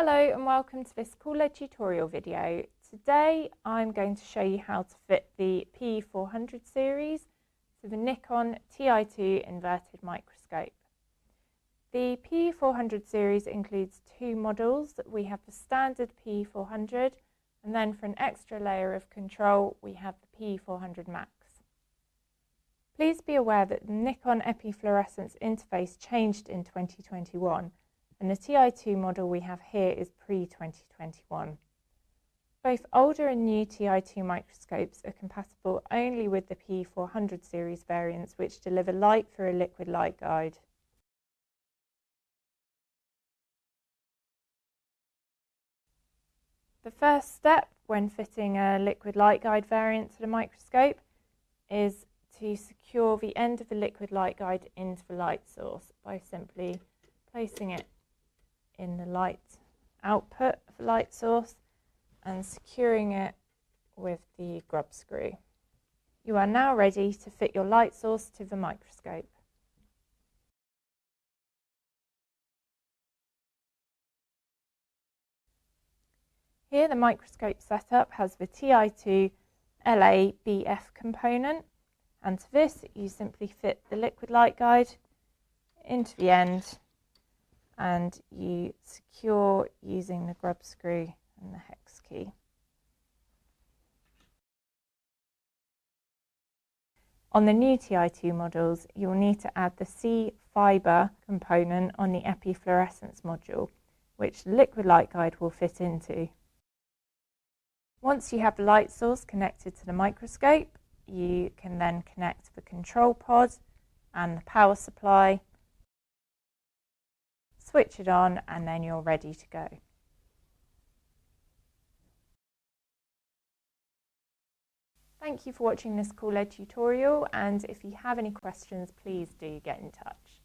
Hello and welcome to this cool LED tutorial video. Today I'm going to show you how to fit the pE-400 series to the Nikon Ti2 inverted microscope. The pE-400 series includes two models. We have the standard pE-400 and then for an extra layer of control we have the pE-400 Max. Please be aware that the Nikon epi-fluorescence interface changed in 2021. And the Ti2 model we have here is pre-2021. Both older and new Ti2 microscopes are compatible only with the pE-400 series variants, which deliver light through a liquid light guide. The first step when fitting a liquid light guide variant to the microscope is to secure the end of the liquid light guide into the light source by simply placing it in the light output of the light source and securing it with the grub screw. You are now ready to fit your light source to the microscope. Here the microscope setup has the Ti2 LA-BF component, and to this you simply fit the liquid light guide into the end and you secure using the grub screw and the hex key. On the new Ti2 models, you'll need to add the C fibre component on the epi-fluorescence module, which the liquid light guide will fit into. Once you have the light source connected to the microscope, you can then connect the control pod and the power supply, switch it on, and then you're ready to go. Thank you for watching this cool LED tutorial, and if you have any questions, please do get in touch.